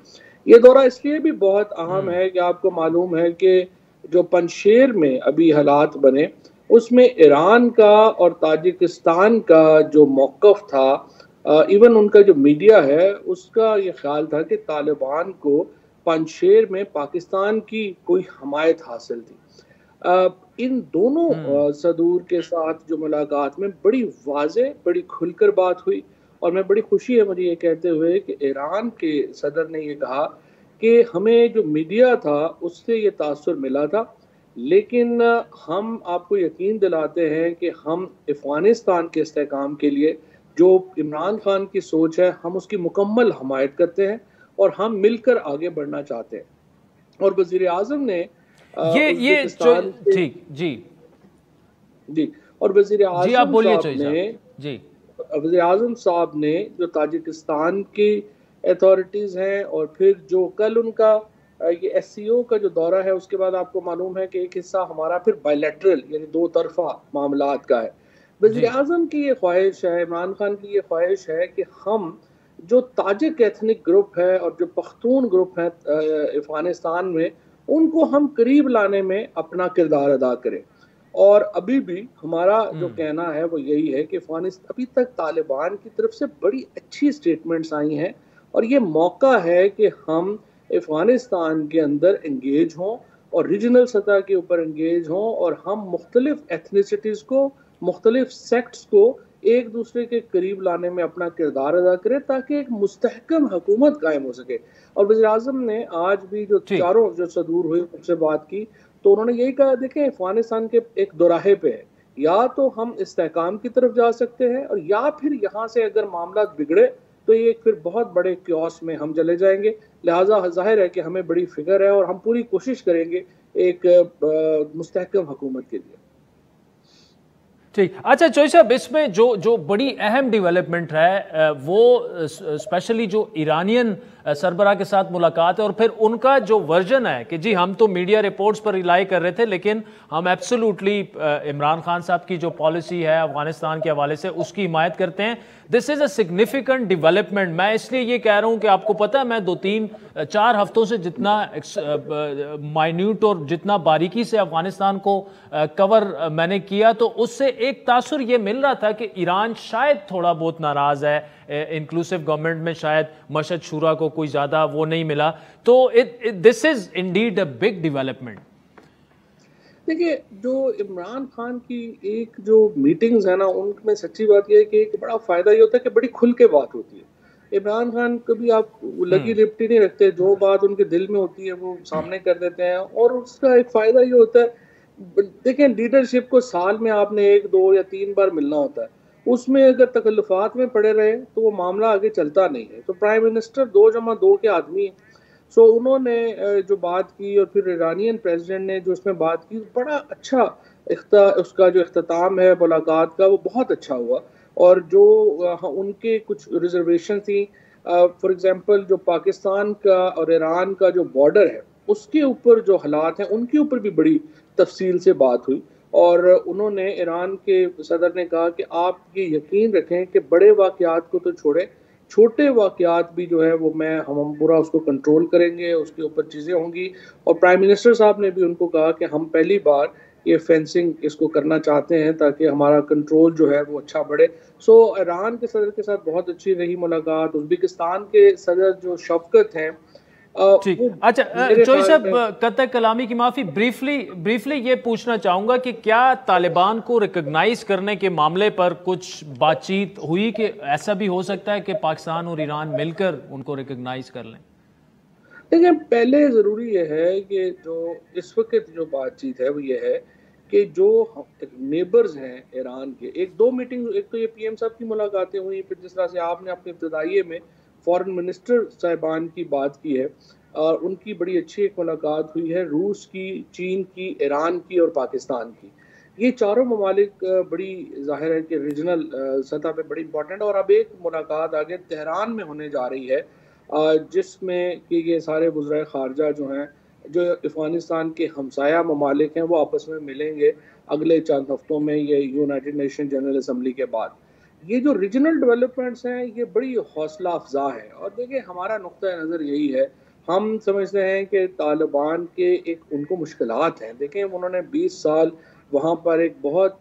ये दौरा इसलिए भी बहुत अहम है कि आपको मालूम है कि जो पंजशेर में अभी हालात बने उसमें ईरान का और ताजिकिस्तान का जो मौक़िफ़ था, इवन उनका जो मीडिया है उसका ये ख्याल था कि तालिबान को पंजशेर में पाकिस्तान की कोई हमायत हासिल थी। इन दोनों सदूर के साथ जो मुलाकात में बड़ी वाज़ेह, बड़ी खुलकर बात हुई, और मैं बड़ी खुशी है मुझे ये कहते हुए कि ईरान के सदर ने ये कहा कि हमें जो मीडिया था उससे ये तासुर मिला था, लेकिन हम आपको यकीन दिलाते हैं कि हम अफगानिस्तान के इस्तेहकाम के लिए जो इमरान खान की सोच है हम उसकी मुकम्मल हमायत करते हैं और हम मिलकर आगे बढ़ना चाहते हैं। और वज़ीर-ए-आज़म ने ठीक जी और वज़ीर-ए-आज़म साहब ने जो ताजिकिस्तान की अथॉरिटीज़ हैं, और फिर जो कल उनका ये SCO का जो दौरा है उसके बाद आपको मालूम है कि एक हिस्सा हमारा फिर बायलैटरल यानी दो तरफा मामलात का है। वज़ीर-ए-आज़म की ये ख्वाहिश है, इमरान खान की ये ख्वाहिश है कि हम जो ताजिक एथनिक ग्रुप है और जो पख्तून ग्रुप है अफगानिस्तान में, उनको हम करीब लाने में अपना किरदार अदा करें। और अभी भी हमारा जो कहना है वो यही है कि अफगानिस्तान अभी तक तालिबान की तरफ से बड़ी अच्छी स्टेटमेंट्स आई हैं, और ये मौका है कि हम अफगानिस्तान के अंदर इंगेज हों और रीजनल सतह के ऊपर इंगेज हों, और हम मुख्तलिफ एथनिसिटीज़ को, मुख्तलिफ सेक्ट्स को एक दूसरे के करीब लाने में अपना किरदार अदा करें ताकि एक मुस्तहकम हुकूमत कायम हो सके। और वज़ीर-ए-आज़म ने आज भी जो चारों जो सदूर हुए उनसे बात की तो उन्होंने यही कहा, देखें अफगानिस्तान के एक दोराहे पे है, या तो हम इस्तेहकाम की तरफ जा सकते हैं, और या फिर यहाँ से अगर मामला बिगड़े तो ये फिर बहुत बड़े क्योस में हम चले जाएंगे। लिहाजा जाहिर है कि हमें बड़ी फिक्र है और हम पूरी कोशिश करेंगे एक मुस्तहकम हुकूमत के लिए। ठीक, अच्छा चौधरी साहब, इसमें जो बड़ी अहम डेवलपमेंट है वो स्पेशली जो ईरानियन सरबराह के साथ मुलाकात है और फिर उनका जो वर्जन है कि जी हम तो मीडिया रिपोर्ट्स पर रिलाई कर रहे थे लेकिन हम एब्सोल्युटली इमरान खान साहब की जो पॉलिसी है अफगानिस्तान के हवाले से उसकी हिमायत करते हैं। This is a significant development. मैं इसलिए ये कह रहा हूँ कि आपको पता है मैं 2-3-4 हफ्तों से जितना माइन्यूट और जितना बारीकी से अफगानिस्तान को कवर मैंने किया तो उससे एक तासुर ये मिल रहा था कि ईरान शायद थोड़ा बहुत नाराज है, इंक्लूसिव गवर्नमेंट में शायद मशद शूरा को कोई ज़्यादा वो नहीं मिला। तो this is indeed a big development. देखिए, जो इमरान खान की एक जो मीटिंग्स है ना, उनमें सच्ची बात यह है कि एक बड़ा फ़ायदा ये होता है कि बड़ी खुल के बात होती है। इमरान खान कभी आप लगी लिपटी नहीं रखते, जो बात उनके दिल में होती है वो सामने कर देते हैं। और उसका एक फ़ायदा ये होता है, देखें लीडरशिप को साल में आपने 1, 2 या 3 बार मिलना होता है, उसमें अगर तकल्लुफ़ात में पड़े रहे तो वो मामला आगे चलता नहीं है। तो प्राइम मिनिस्टर 2+2 के आदमी हैं। सो उन्होंने जो बात की और फिर ईरानियन प्रेसिडेंट ने जो उसमें बात की, बड़ा अच्छा उसका जो इख्तिताम है मुलाकात का वो बहुत अच्छा हुआ। और जो उनके कुछ रिजर्वेशन थी, फॉर एग्जांपल जो पाकिस्तान का और ईरान का जो बॉर्डर है उसके ऊपर जो हालात हैं उनके ऊपर भी बड़ी तफसील से बात हुई। और उन्होंने ईरान के सदर ने कहा कि आप ये यकीन रखें कि बड़े वाक़यात को तो छोड़े, छोटे वाक़यात भी जो है वो हम पूरा उसको कंट्रोल करेंगे, उसके ऊपर चीज़ें होंगी। और प्राइम मिनिस्टर साहब ने भी उनको कहा कि हम पहली बार ये फेंसिंग इसको करना चाहते हैं ताकि हमारा कंट्रोल जो है वो अच्छा बढ़े। सो ईरान के सदर के साथ बहुत अच्छी रही मुलाकात। उज़्बेकिस्तान के सदर जो शफ़कत हैं, अच्छा चोई साहब, कतई कलामी की माफ़ी, ब्रीफली ये पूछना चाहूँगा कि क्या तालिबान को रिकॉग्नाइज करने के मामले पर कुछ बातचीत हुई कि ऐसा भी हो सकता है कि पाकिस्तान और ईरान मिलकर उनको रिकॉग्नाइज कर लें? देखिए, पहले ज़रूरी ये है कि जो इस वक्त जो बातचीत है वो ये है कि जो नेबर्स हैं ईरान के, 1-2 मीटिंग, एक तो ये PM साहब की मुलाकातें हुई, फिर जिस तरह से आपने अपने इब्तदाइये में फॉरेन मिनिस्टर साहिबान की बात की है और उनकी बड़ी अच्छी एक मुलाकात हुई है रूस की, चीन की, ईरान की और पाकिस्तान की। ये चारों ममालिक बड़ी ज़ाहिर है कि रीजनल सतह पे बड़ी इंपॉर्टेंट। और अब एक मुलाकात आगे तेहरान में होने जा रही है जिसमें कि ये सारे वज़राए ख़ारजा जो हैं, जो अफ़गानिस्तान के हमसाया ममालिक हैं, वो आपस में मिलेंगे अगले चंद हफ्तों में, ये यूनाइटेड नेशन जनरल असम्बली के बाद। ये जो रीजनल डेवलपमेंट्स हैं ये बड़ी हौसला अफजा है। और देखिए, हमारा नुक्ता नज़र यही है, हम समझते हैं कि तालिबान के एक उनको मुश्किलात हैं। देखें, उन्होंने 20 साल वहाँ पर एक बहुत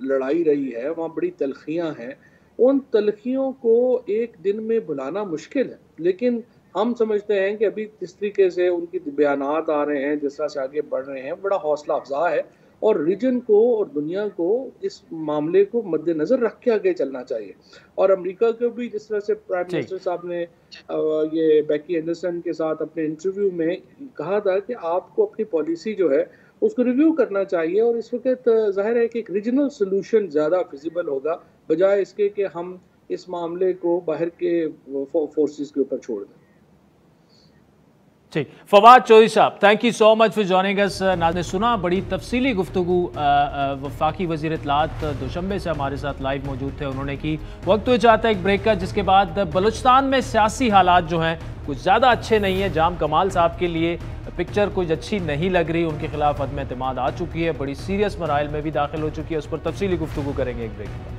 लड़ाई रही है, वहाँ बड़ी तलखियाँ हैं। उन तलखियों को एक दिन में बुलाना मुश्किल है, लेकिन हम समझते हैं कि अभी जिस तरीके से उनकी बयानात आ रहे हैं, जिस तरह से आगे बढ़ रहे हैं, बड़ा हौसला अफजा है। और रीजन को और दुनिया को इस मामले को मद्देनजर रख के आगे चलना चाहिए। और अमेरिका को भी, जिस तरह से प्राइम मिनिस्टर साहब ने ये बेकी एंडरसन के साथ अपने इंटरव्यू में कहा था कि आपको अपनी पॉलिसी जो है उसको रिव्यू करना चाहिए। और इस वक्त जाहिर है कि एक रीजनल सोल्यूशन ज़्यादा फिजिबल होगा बजाय इसके कि हम इस मामले को बाहर के फोर्सेस के ऊपर छोड़ दें। ठीक, फवाद चौधरी साहब, thank you so much for joining अस। नाज़रीन, सुना बड़ी तफसीली गुफ्तगू वफाकी वज़ीर इत्तलात दुशंबे से हमारे साथ लाइव मौजूद थे, उन्होंने की। वक्त हुआ चाहता है एक ब्रेक का, जिसके बाद बलूचिस्तान में सियासी हालात जो हैं कुछ ज़्यादा अच्छे नहीं है। जाम कमाल साहब के लिए पिक्चर कुछ अच्छी नहीं लग रही, उनके खिलाफ अदम एतमाद आ चुकी है, बड़ी सीरियस मराइल में भी दाखिल हो चुकी है। उस पर तफसीली गुफ्तगू करेंगे एक ब्रेक के बाद।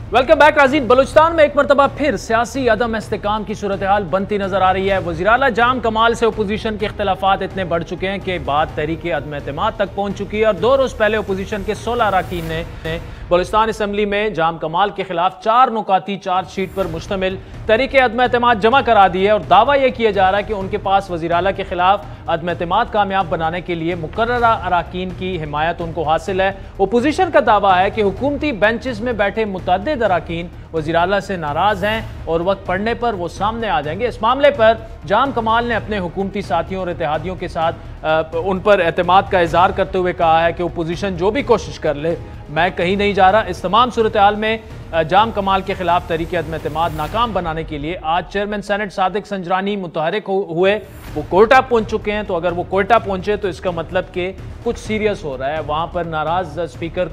वेलकम बैक नाज़रीन। बलूचिस्तान में एक मरतबा फिर सियासी अदम इस्तेकाम की सूरत हाल बनती नजर आ रही है। वज़ीर आला जाम कमाल से अपोजिशन के इख्तलाफात इतने बढ़ चुके हैं कि बात तहरीक अदम एतमाद तक पहुंच चुकी है। और 2 रोज़ पहले अपोजिशन के 16 अरकान ने बलूचिस्तान असम्बली में जाम कमाल के खिलाफ 4 नुकाती चार्जशीट पर मुश्तमिल तहरीक अदम एतमाद जमा करा दी है। और दावा यह किया जा रहा है कि उनके पास वज़ीर आला के खिलाफ अदम एतमाद कामयाब बनाने के लिए मुकर्ररा अरकान की हिमायत उनको हासिल है। अपोजिशन का दावा है कि हुकूमती बेंचेस में बैठे मुतअद्दिद अरकान वज़ीर आला से नाराज हैं और वक्त पड़ने पर वो सामने आ जाएंगे। इस मामले पर जाम कमाल ने अपने हुकूमती साथियों और इत्तेहादियों के साथ उन पर एतमाद का इजहार करते हुए कहा है कि अपोजिशन जो भी कोशिश कर ले, मैं कहीं नहीं जा रहा। इस तमाम सूरत हाल में जाम कमाल के खिलाफ तहरीक अदम-ए-एतमाद नाकाम बनाने के लिए आज चेयरमैन सेनेट सादिक संजरानी मुतहरिक हुए, वो कोयटा पहुंच चुके हैं। तो अगर वो कोयटा पहुंचे तो इसका मतलब कि कुछ सीरियस हो रहा है। वहां पर नाराज स्पीकर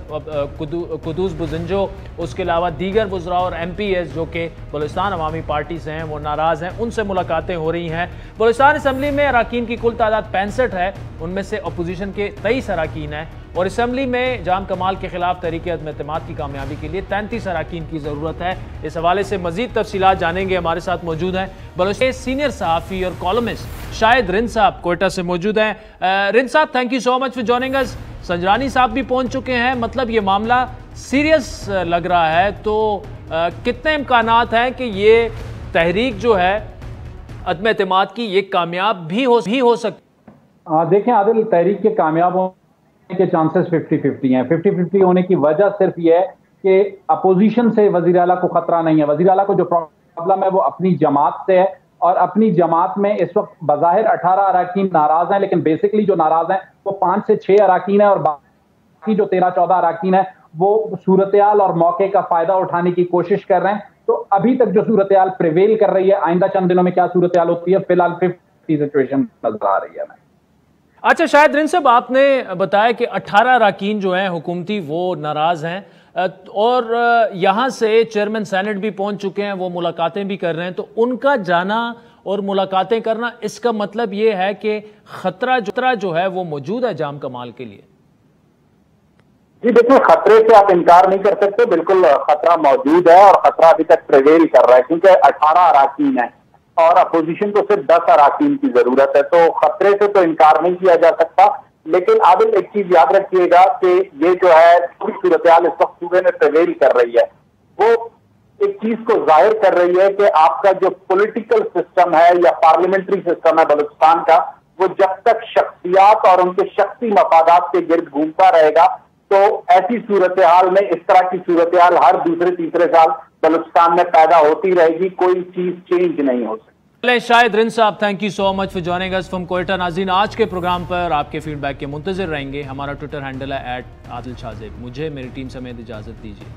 कुदूस बुजंजो, उसके अलावा दीगर वुज़रा और MPs जो कि बलूचिस्तान अवामी पार्टी से हैं, वो नाराज हैं, उनसे मुलाकातें हो रही हैं। बलूचिस्तान असम्बली में अराकीन की कुल तादाद 65 है, उनमें से अपोजिशन के 23 अराकीन हैं और असम्बली में जाम कमाल के खिलाफ तहरीक अदम-ए-एतमाद की कामयाबी के लिए 33 अराकीन की ज़रूरत है। इस हवाले से मजीद तफसीलात जानेंगे। हमारे साथ मौजूद हैं बलूचिस्तान सीनियर सहाफ़ी और कॉलमिस्ट शाहिद रिंद साहब, कोयटा से मौजूद हैं। रिंद साहब, thank you so much for joining अस। संजरानी साहब भी पहुंच चुके हैं, मतलब ये मामला सीरियस लग रहा है, तो कितने इम्कानात हैं कि ये तहरीक जो है अदम-ए-एतमाद की ये कामयाब भी हो सकती? देखें आदिल, तहरीक के कामयाब होने के चांसेस 50-50 हैं। 50-50 होने की वजह सिर्फ ये है कि अपोजिशन से वज़ीर आला को खतरा नहीं है। वज़ीर आला को जो प्रॉब्लम है वो अपनी जमात से है और अपनी जमात में इस वक्त बज़ाहिर 18 अराकीन नाराज हैं, लेकिन बेसिकली जो नाराज हैं वो 5 से 6 अराकीन है और बाकी जो 13-14 अराकीन है वो सूरत-ए-हाल और मौके का फायदा उठाने की कोशिश कर रहे हैं। तो अभी तक जो सूरत-ए-हाल प्रिवेल कर रही है, आइंदा चंद दिनों में क्या सूरत-ए-हाल होती है, फिलहाल 50 सिचुएशन नजर आ रही है। अच्छा शाहिद रिंद साहब, आपने बताया कि 18 अराकीन जो हैं हुकूमती वो नाराज हैं और यहाँ से चेयरमैन सेनेट भी पहुंच चुके हैं, वो मुलाकातें भी कर रहे हैं। तो उनका जाना और मुलाकातें करना, इसका मतलब ये है कि खतरा जो है वो मौजूद है जाम कमाल के लिए? जी देखिए, खतरे से आप इनकार नहीं कर सकते, बिल्कुल खतरा मौजूद है और खतरा अभी तक प्रिवेल कर रहा है क्योंकि 18 अराकीन है और अपोजिशन को सिर्फ 10 अराकीन की जरूरत है, तो खतरे से तो इनकार नहीं किया जा सकता। लेकिन आदिल, एक चीज याद रखिएगा कि ये जो है पूरी सूरत-ए-हाल इस वक्त सूबे में प्रिवेल कर रही है, वो एक चीज को जाहिर कर रही है कि आपका जो पॉलिटिकल सिस्टम है या पार्लियामेंट्री सिस्टम है बलूचिस्तान का, वो जब तक शख्सियात और उनके शख्सी मफादात के गिर्द घूमता रहेगा तो ऐसी सूरत-ए-हाल में इस तरह की सूरत-ए-हाल हर दूसरे तीसरे साल बलूचिस्तान में पैदा होती रहेगी, कोई चीज चेंज नहीं हो सकती। शाहिद रिंद साहब, thank you so much for joining us from Quetta. नाज़रीन, आज के प्रोग्राम पर आपके फीडबैक के मुंतज़िर रहेंगे। हमारा ट्विटर हैंडल है @आदिल शाज़ेब। मुझे मेरी टीम समेत इजाज़त दीजिए।